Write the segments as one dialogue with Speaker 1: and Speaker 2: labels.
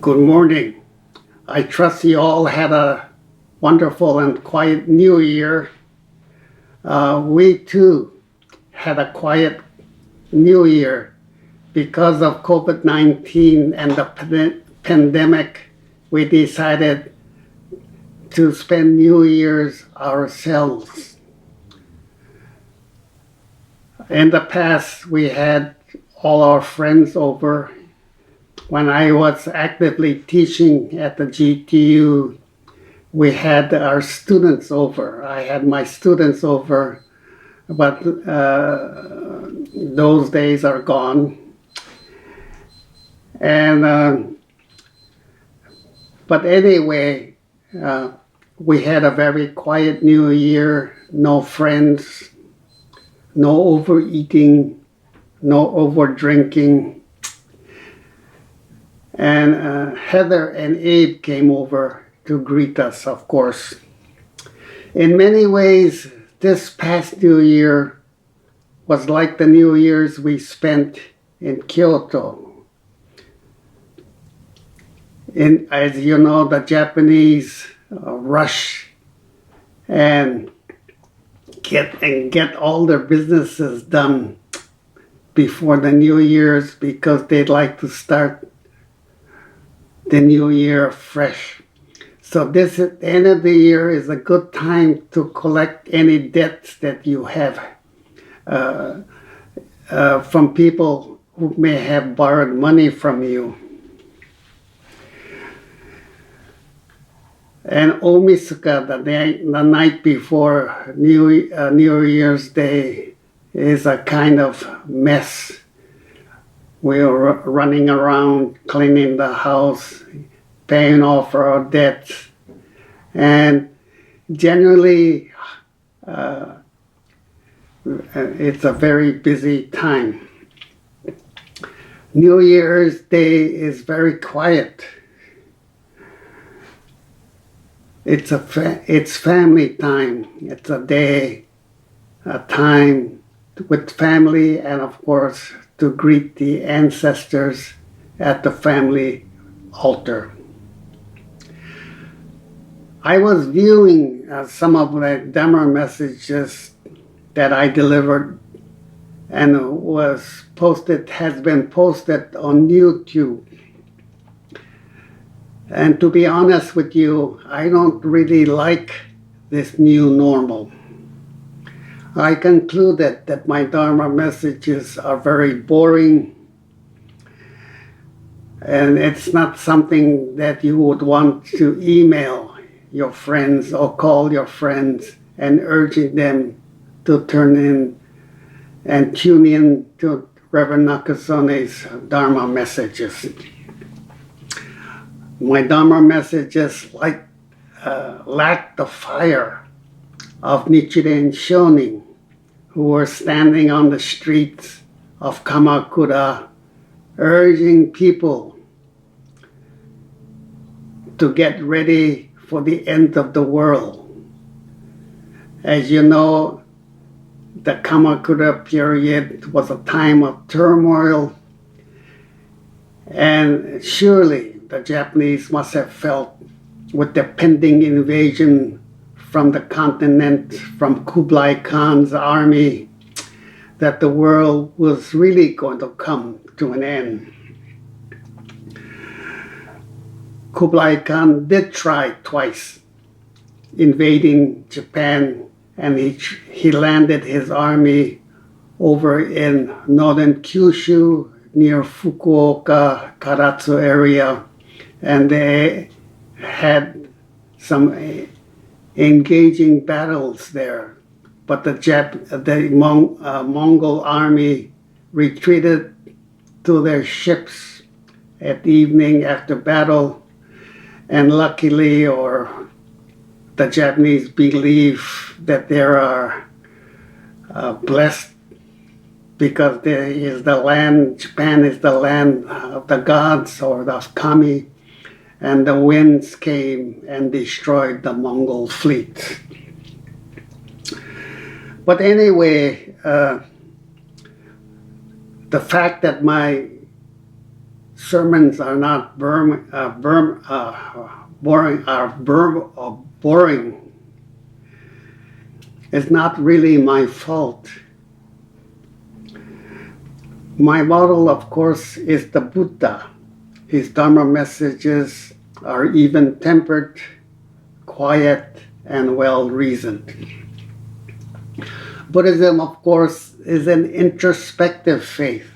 Speaker 1: Good morning. I trust you all had a wonderful and quiet New Year. We too had a quiet New Year because of COVID-19 and the pandemic. We decided to spend New Year's ourselves. In the past, we had all our friends over. When I was actively teaching at the GTU, we had our students over. I had my students over, but those days are gone. And but anyway, we had a very quiet New Year. No friends, no overeating, no over drinking. And Heather and Abe came over to greet us, of course. In many ways, this past New Year was like the New Year's we spent in Kyoto. As you know, the Japanese rush and get all their businesses done before the New Year's because they'd like to start the new year fresh. So this at the end of the year is a good time to collect any debts that you have from people who may have borrowed money from you. And Omisuka, the night before New Year's Day, is a kind of mess. We were running around, cleaning the house, paying off our debts, and generally it's a very busy time. New Year's Day is very quiet. It's family time. It's a time with family, and of course to greet the ancestors at the family altar. I was viewing some of the Dharma messages that I delivered and has been posted on YouTube. And to be honest with you, I don't really like this new normal. I concluded that my Dharma messages are very boring, and it's not something that you would want to email your friends or call your friends and urging them to turn in and tune in to Reverend Nakasone's Dharma messages. My Dharma messages lack the fire of Nichiren Shonin, who were standing on the streets of Kamakura urging people to get ready for the end of the world. As you know, the Kamakura period was a time of turmoil, and surely the Japanese must have felt with the pending invasion from the continent, from Kublai Khan's army, that the world was really going to come to an end. Kublai Khan did try twice invading Japan, and he landed his army over in northern Kyushu near Fukuoka, Karatsu area, and they had some engaging battles there, but the Mongol army retreated to their ships at evening after battle, and luckily, or the Japanese believe that they are blessed because Japan is the land of the gods or the kami, and the winds came and destroyed the Mongol fleet. But anyway, the fact that my sermons are not boring. It's not really my fault. My model, of course, is the Buddha. His Dharma messages are even-tempered, quiet, and well-reasoned. Buddhism, of course, is an introspective faith.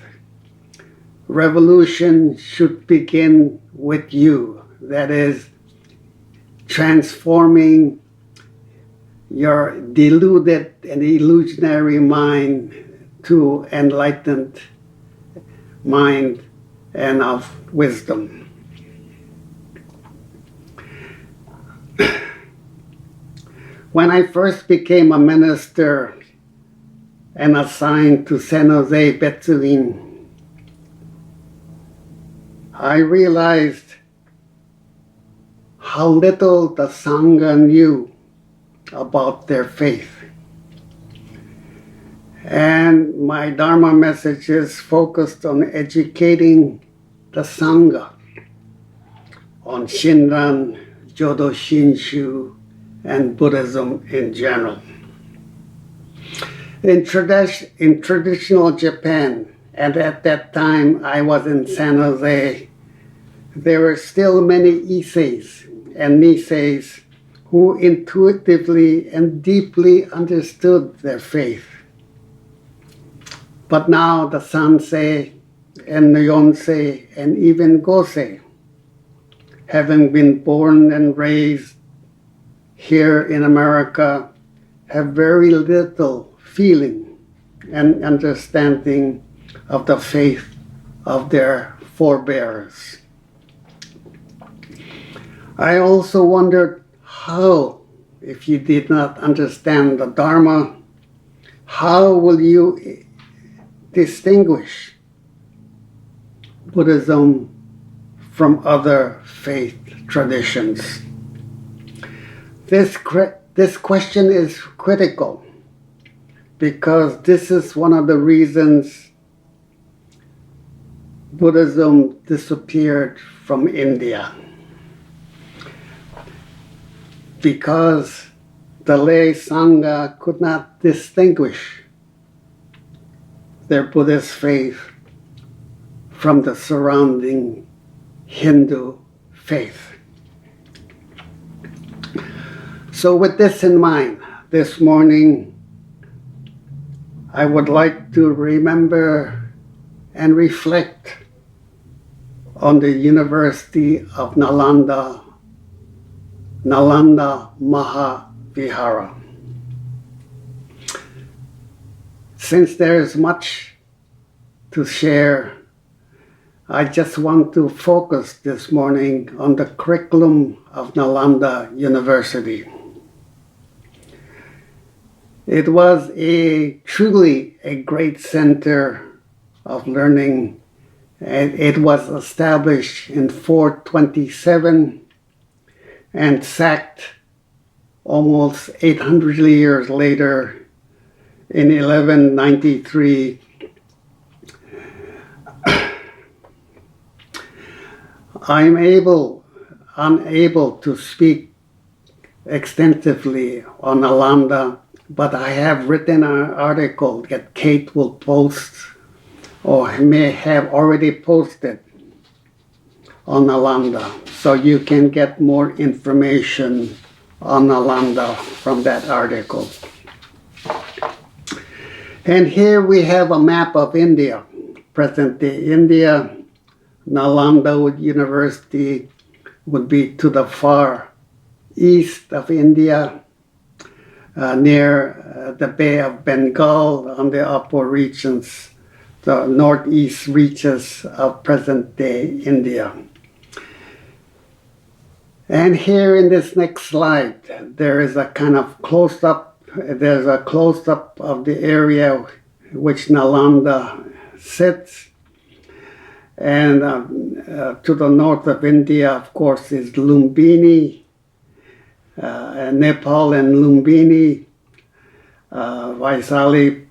Speaker 1: Revolution should begin with you. That is, transforming your deluded and illusionary mind to enlightened mind and of wisdom. When I first became a minister and assigned to San Jose, Betsuin, I realized how little the Sangha knew about their faith. And my Dharma messages focused on educating the Sangha on Shinran, Jodo Shinshu, and Buddhism in general. In traditional Japan, and at that time I was in San Jose, there were still many Iseis and Niseis who intuitively and deeply understood their faith. But now the Sansei and Nyonsei and even Gosei, having been born and raised here in America, have very little feeling and understanding of the faith of their forebears. I also wondered how, if you did not understand the Dharma, how will you distinguish Buddhism from other faith traditions? This question is critical because this is one of the reasons Buddhism disappeared from India. Because the lay Sangha could not distinguish their Buddhist faith from the surrounding Hindu faith. So with this in mind, this morning, I would like to remember and reflect on the University of Nālandā Mahavihara. Since there is much to share, I just want to focus this morning on the curriculum of Nālandā University. It was truly a great center of learning, and it was established in 427 and sacked almost 800 years later in 1193. I'm unable to speak extensively on Nālandā, but I have written an article that Kate will post, or may have already posted, on Nālandā, so you can get more information on Nālandā from that article. And here we have a map of India, present-day India. Nālandā University would be to the far east of India, near the Bay of Bengal on the upper regions, the northeast reaches of present-day India. And here in this next slide, there is a kind of close-up, there's a close-up of the area which Nālandā sits. And to the north of India, of course, is Lumbini, Nepal and Lumbini, Vaisali,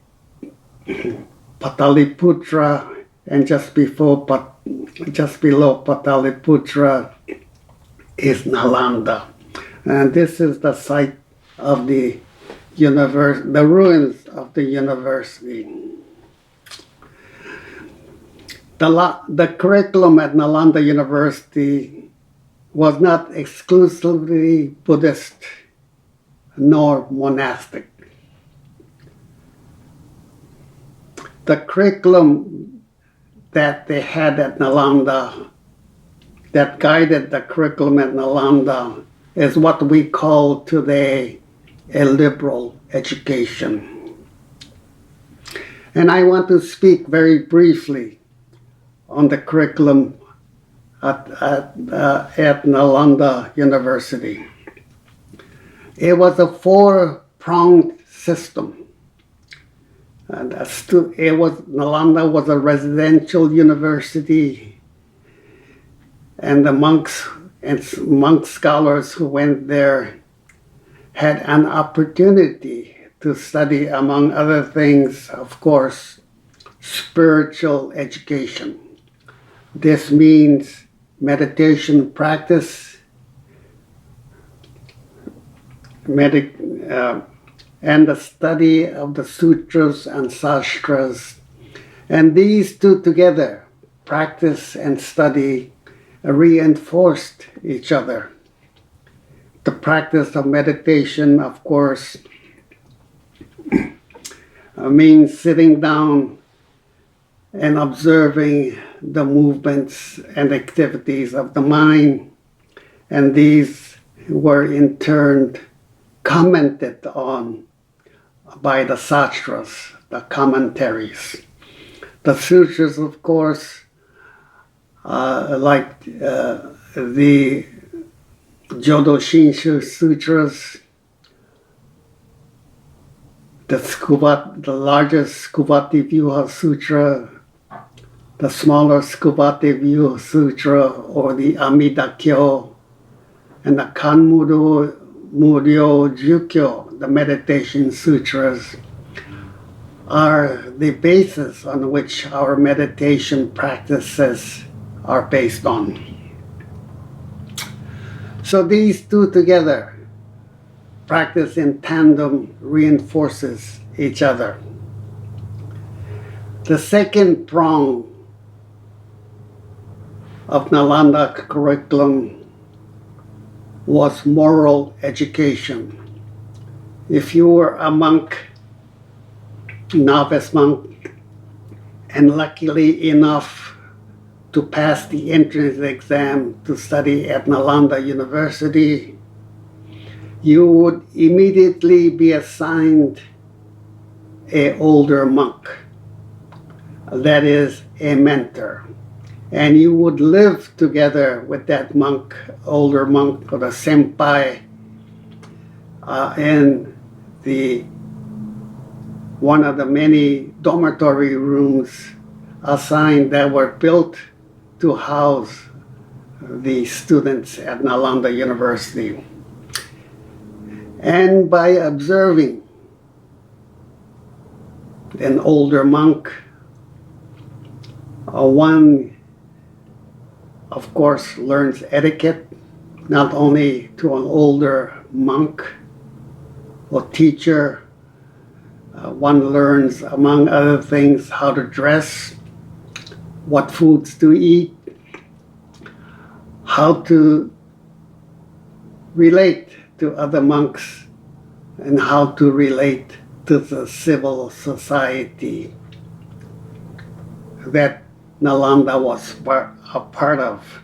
Speaker 1: Pataliputra, and just before just below Pataliputra is Nālandā. And this is the site of the ruins of the university. The curriculum at Nālandā University was not exclusively Buddhist nor monastic. The curriculum that they had at Nālandā, that guided the curriculum at Nālandā, is what we call today a liberal education. And I want to speak very briefly on the curriculum at Nālandā University. It was a four-pronged system. And Nālandā was a residential university, and the monks and monk scholars who went there had an opportunity to study, among other things, of course, spiritual education. This means meditation practice, and the study of the sutras and sastras. And these two together, practice and study, reinforced each other. The practice of meditation, of course, means sitting down and observing the movements and activities of the mind, and these were in turn commented on by the sastras, the commentaries. The sutras, of course, like the Jodo Shinshu Sutras, the largest Skubati Vyuha Sutra, the smaller Skubati Vyuha Sutra, or the Amida Kyo, and the Kanmuryo Jukyo, the meditation sutras, are the basis on which our meditation practices are based on. So these two together, practice in tandem, reinforces each other. The second prong of Nālandā curriculum was moral education. If you were a monk, novice monk, and luckily enough to pass the entrance exam to study at Nālandā University, you would immediately be assigned an older monk, that is, a mentor. And you would live together with that monk, older monk, or the senpai, in one of the many dormitory rooms assigned that were built to house the students at Nālandā University. And by observing an older monk, one, of course, learns etiquette, not only to an older monk or teacher. One learns, among other things, how to dress, what foods to eat, how to relate to other monks, and how to relate to the civil society that Nālandā was a part of.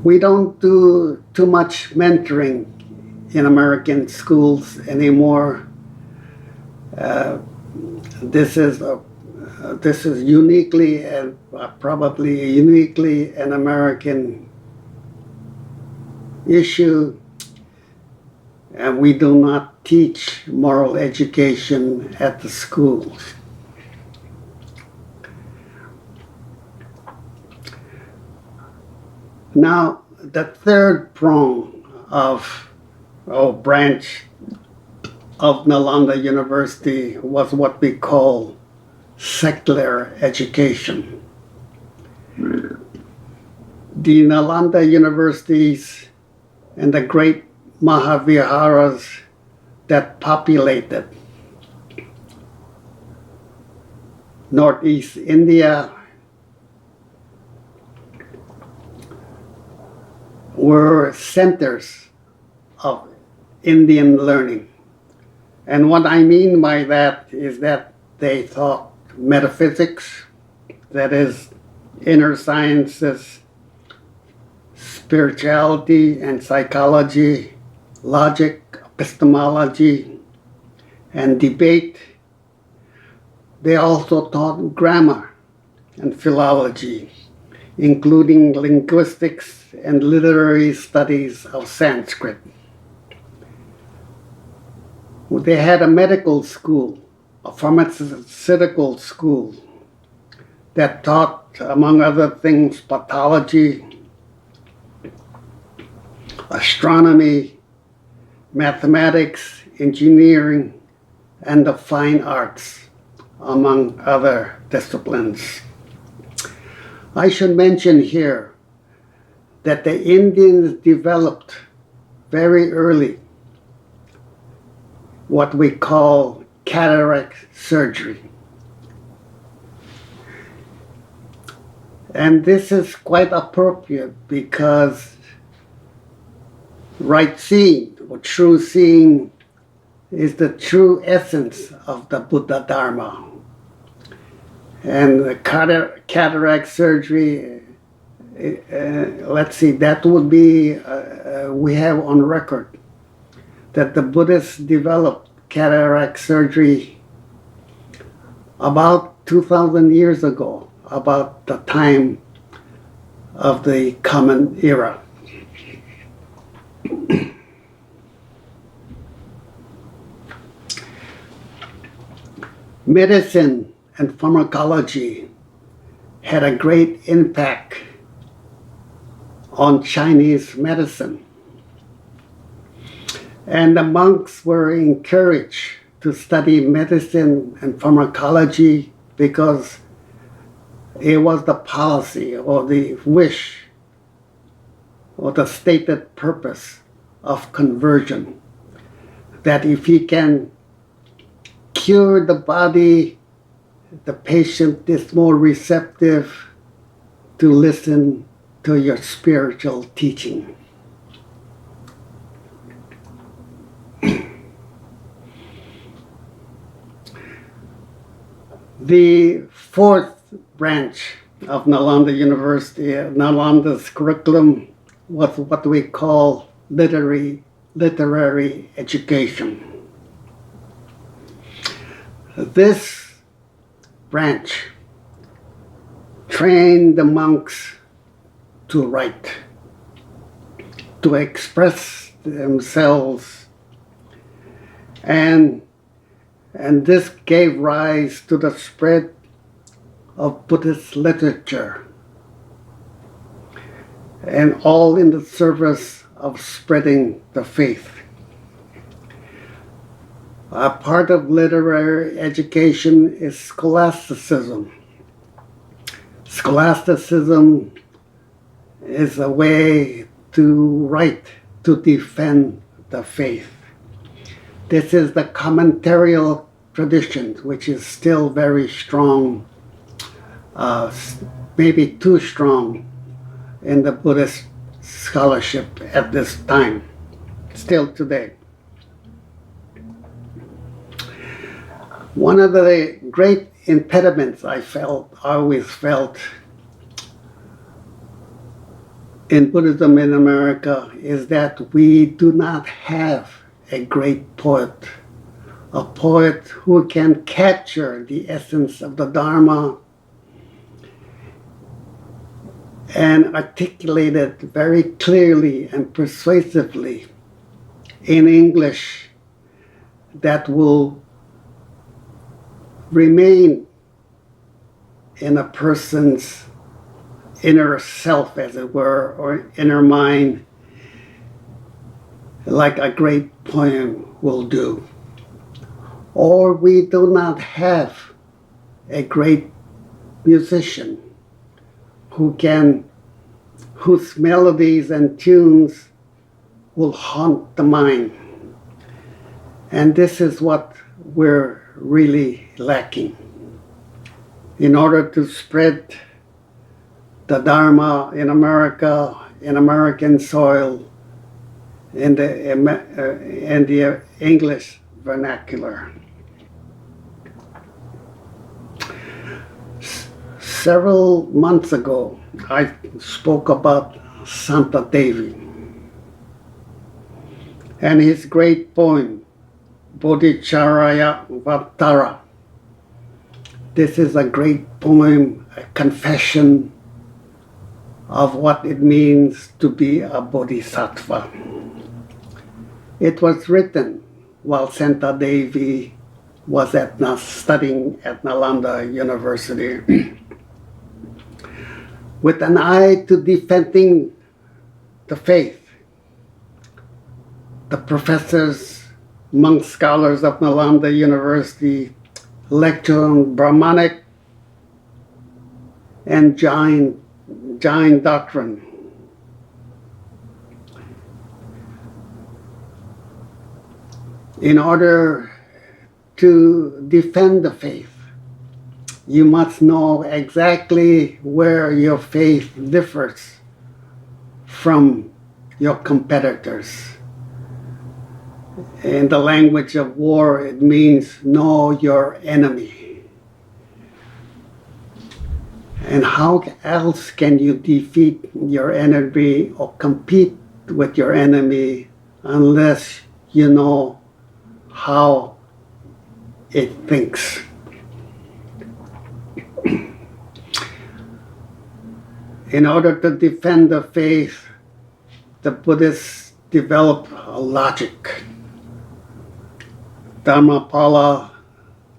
Speaker 1: We don't do too much mentoring in American schools anymore. This is uniquely and probably uniquely an American issue, and we do not teach moral education at the schools. Now, the third prong branch of Nālandā University was what we call secular education. The Nālandā universities and the great Mahaviharas that populated Northeast India were centers of Indian learning. And what I mean by that is that they taught metaphysics, that is, inner sciences, spirituality and psychology, logic, epistemology, and debate. They also taught grammar and philology, including linguistics and literary studies of Sanskrit. They had a medical school, a pharmaceutical school, that taught, among other things, pathology, astronomy, mathematics, engineering, and the fine arts, among other disciplines. I should mention here that the Indians developed very early what we call cataract surgery. And this is quite appropriate because right seeing, or true seeing, is the true essence of the Buddha Dharma. And the cataract surgery, let's see, that would be, we have on record that the Buddhists developed cataract surgery about 2,000 years ago, about the time of the Common Era. Medicine and pharmacology had a great impact on Chinese medicine. And the monks were encouraged to study medicine and pharmacology because it was the policy or the wish or the stated purpose of conversion, that if he can cure the body, the patient is more receptive to listen to your spiritual teaching. The fourth branch of Nālandā University, Nālanda's curriculum, was what we call literary education. This branch trained the monks to write, to express themselves, and this gave rise to the spread of Buddhist literature, and all in the service of spreading the faith. A part of literary education is scholasticism. Scholasticism is a way to write, to defend the faith. This is the commentarial tradition, which is still very strong, maybe too strong in the Buddhist scholarship at this time, still today. One of the great impediments I always felt in Buddhism in America is that we do not have a great poet, a poet who can capture the essence of the Dharma and articulate it very clearly and persuasively in English that will remain in a person's inner self, as it were, or inner mind, like a great poem will do. Or we do not have a great musician whose melodies and tunes will haunt the mind. And this is what we're really lacking. In order to spread the Dharma in America, in American soil, in the English vernacular. Several months ago, I spoke about Santa Devi and his great poem, Bodhicharyavatara. This is a great poem, a confession of what it means to be a bodhisattva. It was written while Santa Devi was studying at Nālandā University with an eye to defending the faith. The professors, monk scholars of Nālandā University lecture on Brahmanic and Jain doctrine. In order to defend the faith, you must know exactly where your faith differs from your competitors. In the language of war, it means know your enemy. And how else can you defeat your enemy or compete with your enemy unless you know how it thinks? In order to defend the faith, the Buddhists developed a logic. Dharmapala,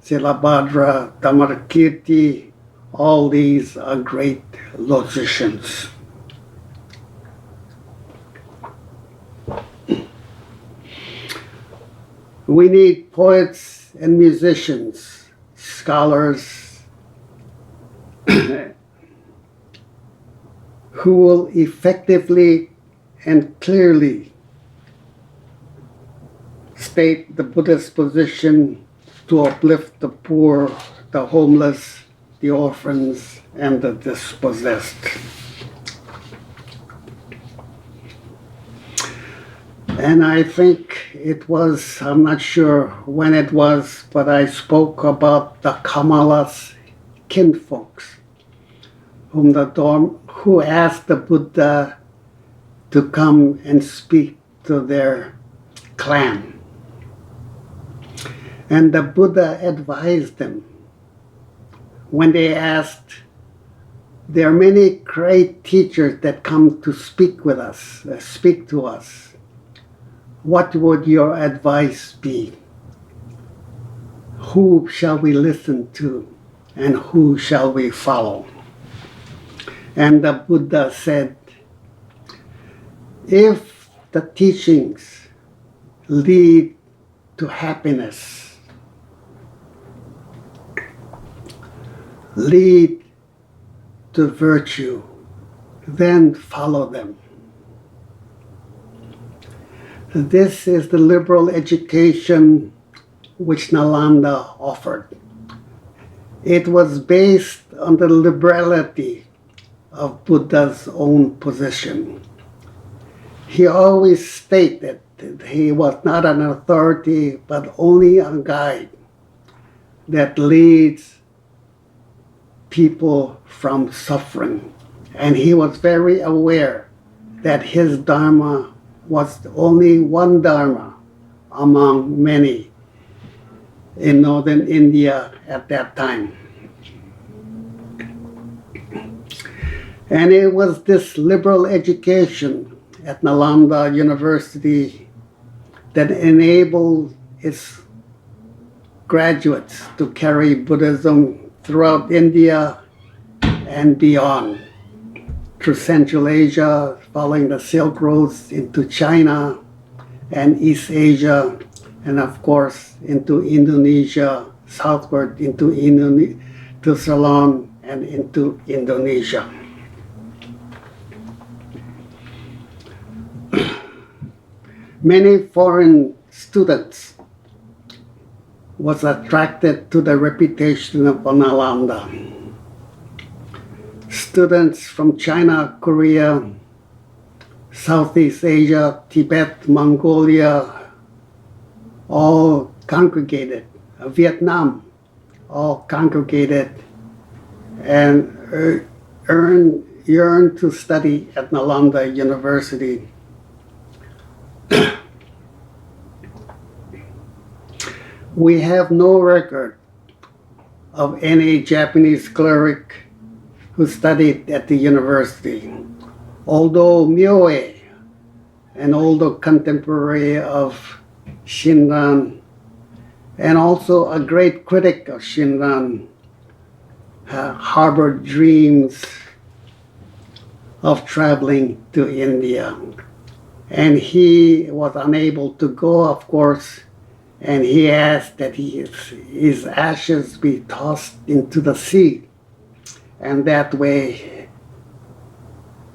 Speaker 1: Silabhadra, Dhammakirti, all these are great logicians. We need poets and musicians, scholars, who will effectively and clearly state the Buddhist position to uplift the poor, the homeless, the orphans, and the dispossessed. And I think it was, I'm not sure when it was, but I spoke about the Kamala's kinfolks, who asked the Buddha to come and speak to their clan. And the Buddha advised them when they asked, there are many great teachers that come to speak with us, speak to us. What would your advice be? Who shall we listen to and who shall we follow? And the Buddha said, if the teachings lead to happiness, lead to virtue, then follow them. This is the liberal education which Nālandā offered. It was based on the liberality of Buddha's own position. He always stated that he was not an authority, but only a guide that leads people from suffering. And he was very aware that his Dharma was only one Dharma among many in northern India at that time. And it was this liberal education at Nālandā University that enabled its graduates to carry Buddhism throughout India and beyond, through Central Asia, following the Silk Roads into China and East Asia, and of course into Indonesia, southward into to Ceylon and into Indonesia. Many foreign students was attracted to the reputation of Nālandā. Students from China, Korea, Southeast Asia, Tibet, Mongolia, all congregated. Vietnam, all congregated and yearned to study at Nālandā University. We have no record of any Japanese cleric who studied at the university, although Myoe, an older contemporary of Shinran, and also a great critic of Shinran, harbored dreams of traveling to India. And he was unable to go, of course, and he asked that his ashes be tossed into the sea, and that way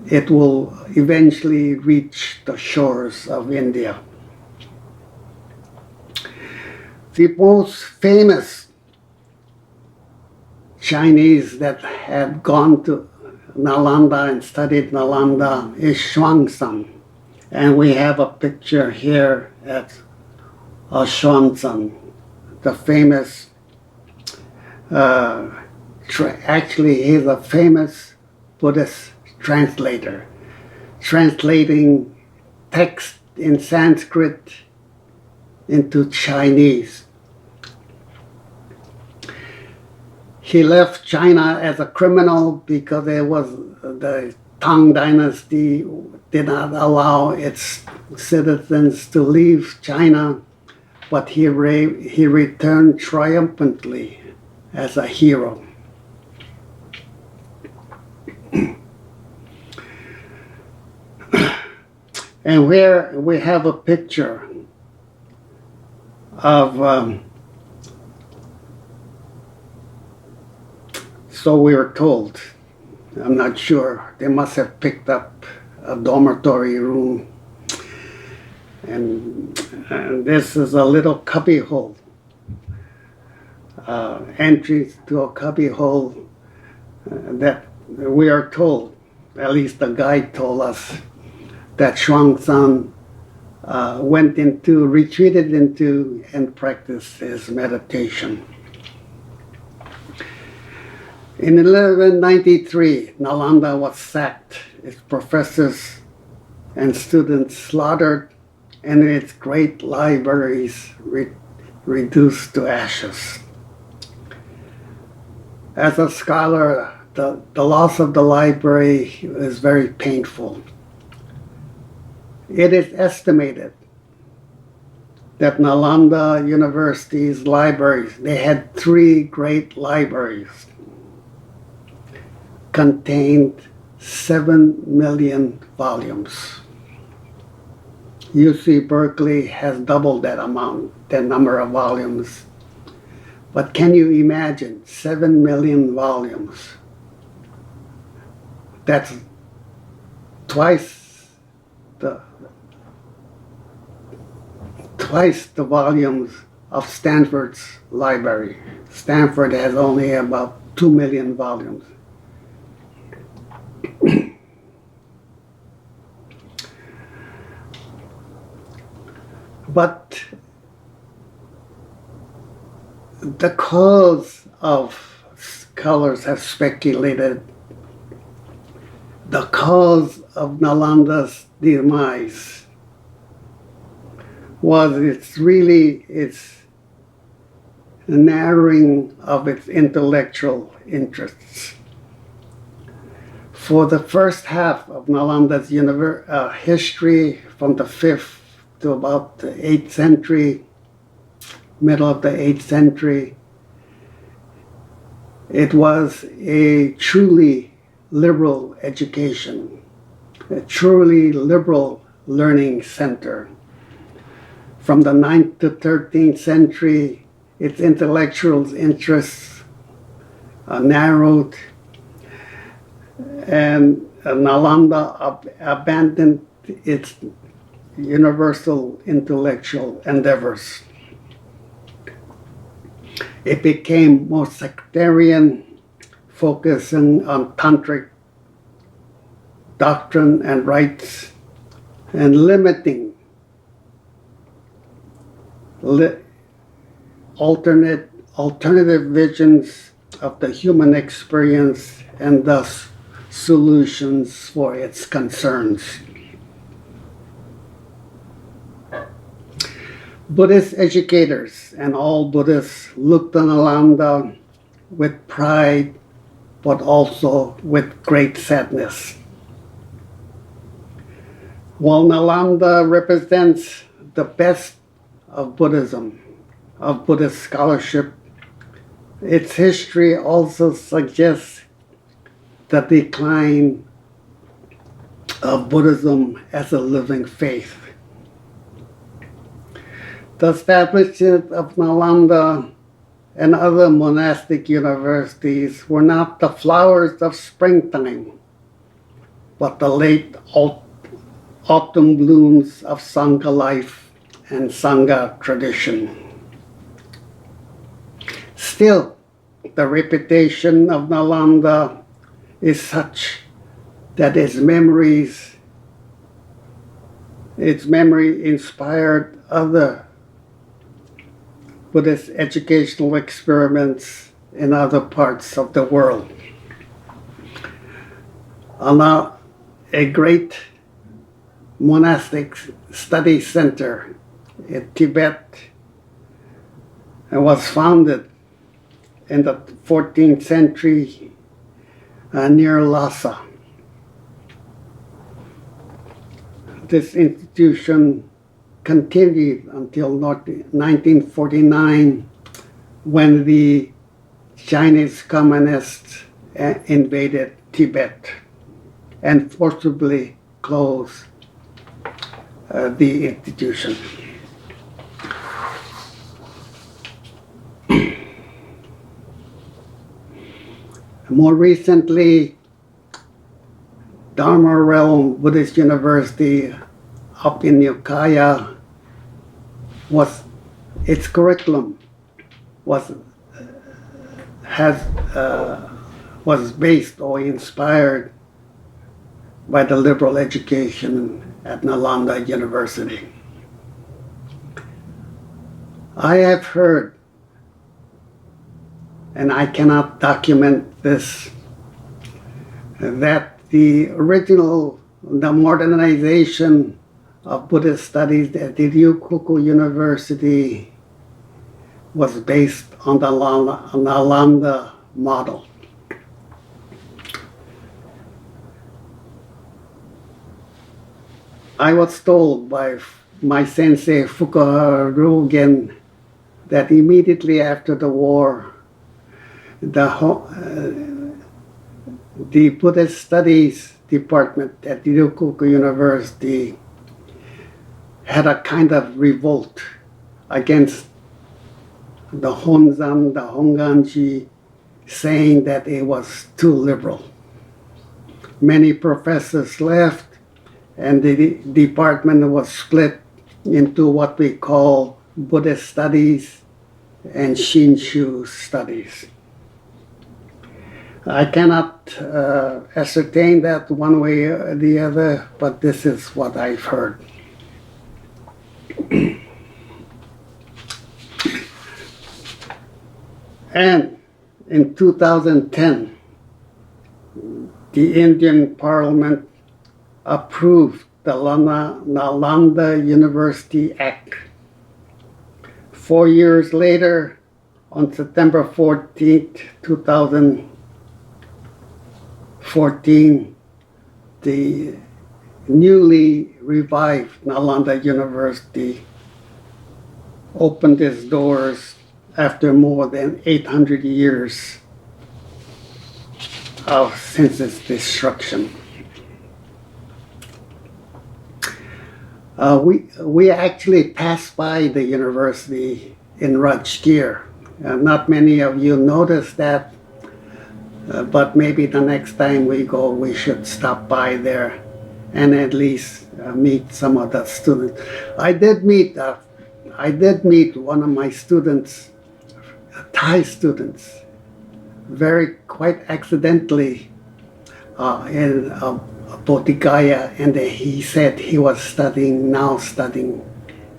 Speaker 1: it will eventually reach the shores of India. The most famous Chinese that had gone to Nālandā and studied Nālandā is Xuanzang, and we have a picture here at Xuanzang, the famous, actually he's a famous Buddhist translator, translating text in Sanskrit into Chinese. He left China as a criminal because it was the Tang Dynasty did not allow its citizens to leave China, but he returned triumphantly as a hero. And here we have a picture of, so we were told, I'm not sure, they must have picked up a dormitory room. And this is a little cubby hole, entries to a cubby hole that we are told, at least the guide told us, that Xuanzang retreated into and practiced his meditation. In 1193, Nālandā was sacked, its professors and students slaughtered, and its great libraries reduced to ashes. As a scholar, the loss of the library is very painful. It is estimated that Nālandā University's libraries, they had 3 great libraries, contained 7 million volumes. UC Berkeley has doubled that amount, that number of volumes. But can you imagine 7 million volumes? That's twice the volumes of Stanford's library. Stanford has only about 2 million volumes. But the cause of, scholars have speculated, the cause of Nālanda's demise was its narrowing of its intellectual interests. For the first half of Nālanda's history, from the 5th to about the 8th century, middle of the 8th century, it was a truly liberal education, a truly liberal learning center. From the 9th to 13th century, its intellectual interests narrowed, and Nālandā abandoned its universal intellectual endeavors. It became more sectarian, focusing on tantric doctrine and rites, and limiting alternative visions of the human experience and thus solutions for its concerns. Buddhist educators and all Buddhists looked on Nālandā with pride, but also with great sadness. While Nālandā represents the best of Buddhism, of Buddhist scholarship, its history also suggests the decline of Buddhism as a living faith. The establishment of Nālandā and other monastic universities were not the flowers of springtime, but the late autumn blooms of Sangha life and Sangha tradition. Still, the reputation of Nālandā is such that its memory inspired other Buddhist educational experiments in other parts of the world. A great monastic study center in Tibet was founded in the 14th century near Lhasa. This institution continued until 1949, when the Chinese communists invaded Tibet and forcibly closed the institution. More recently, Dharma Realm Buddhist University up in Ukiah its curriculum was based or inspired by the liberal education at Nālandā University. I have heard, and I cannot document this, that the modernization of Buddhist studies at the Ryukoku University was based on the Nālandā model. I was told by my sensei Fukuhara Rugen that immediately after the war, the Buddhist Studies department at the Ryukoku University had a kind of revolt against the Honzan, the Honganji, saying that it was too liberal. Many professors left, and the department was split into what we call Buddhist Studies and Shinshu Studies. I cannot ascertain that one way or the other, but this is what I've heard. And in 2010, the Indian Parliament approved the Nālandā University Act. 4 years later, on September 14th, 2014, the newly revived Nālandā University opened its doors after more than 800 years since its destruction. We actually passed by the university in Rajgir. Not many of you noticed that, But maybe the next time we go, we should stop by there and at least meet some of the students. I did meet one of my students, Thai students, quite accidentally in Bodh Gaya, and he said he was studying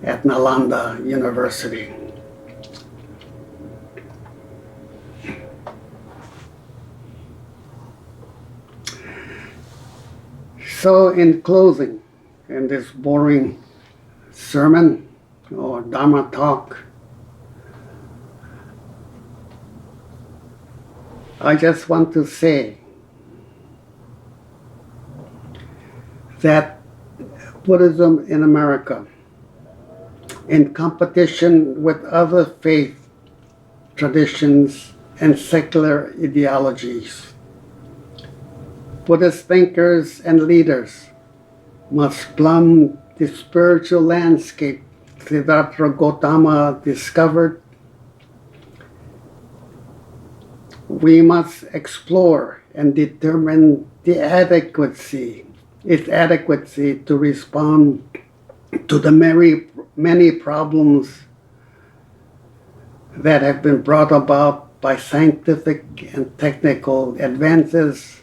Speaker 1: at Nālandā University. So in closing, in this boring sermon or Dharma talk, I just want to say that Buddhism in America, in competition with other faith traditions and secular ideologies, Buddhist thinkers and leaders must plumb the spiritual landscape Siddhartha Gautama discovered. We must explore and determine its adequacy to respond to the many problems that have been brought about by scientific and technical advances,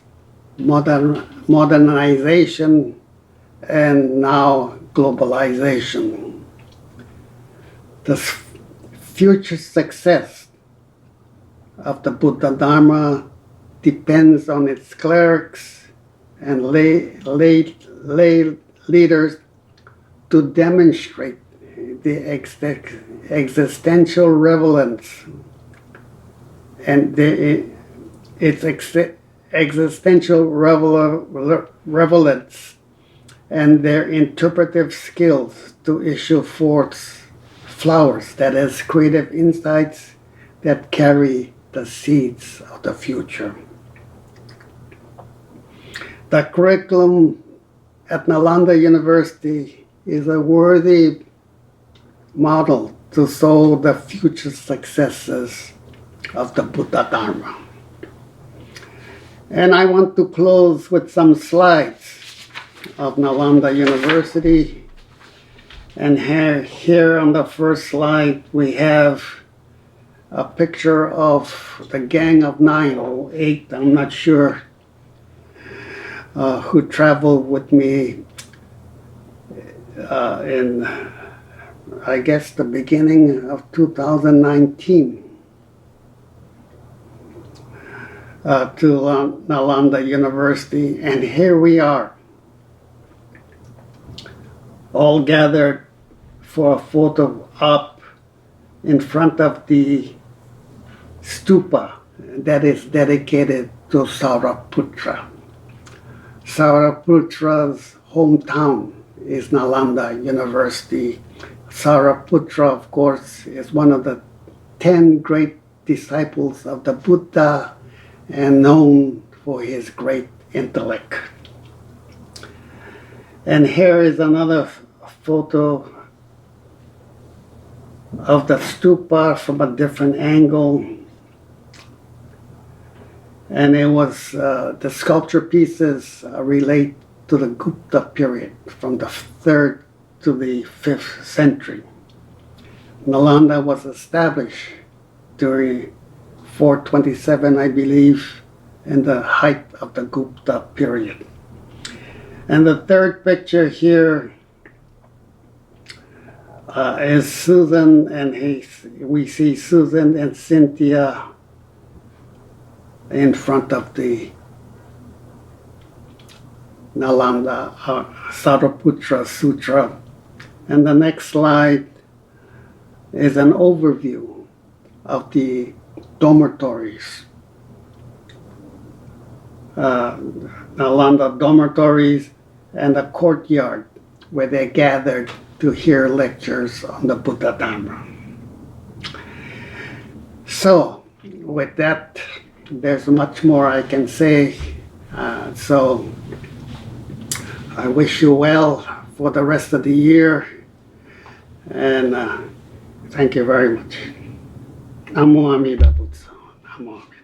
Speaker 1: modernization, and now globalization. The future success of the Buddha Dharma depends on its clerics and lay leaders to demonstrate the existential relevance and its existential relevance and their interpretive skills to issue forth flowers, that is, creative insights that carry the seeds of the future. The curriculum at Nālandā University is a worthy model to sow the future successes of the Buddha Dharma. And I want to close with some slides of Nālandā University. And here on the first slide, we have a picture of the gang of 9 or 8, I'm not sure, who traveled with me in, I guess, the beginning of 2019 to Nālandā University. And here we are, all gathered for a photo op in front of the stupa that is dedicated to Sariputra. Sariputra's hometown is Nālandā University. Sariputra, of course, is one of the 10 great disciples of the Buddha and known for his great intellect. And here is another photo of the stupa from a different angle. And it was, the sculpture pieces relate to the Gupta period from the 3rd to the 5th century. Nālandā was established during 427, I believe, in the height of the Gupta period. And the third picture here is Susan, and we see Susan and Cynthia in front of the Nālandā Sariputra Sutra. And the next slide is an overview of the dormitories. Nālandā dormitories and a courtyard where they gathered to hear lectures on the Buddha Dharma. So, with that, there's much more I can say. So, I wish you well for the rest of the year, and thank you very much. Namo Amida Butsu. Namo Amida.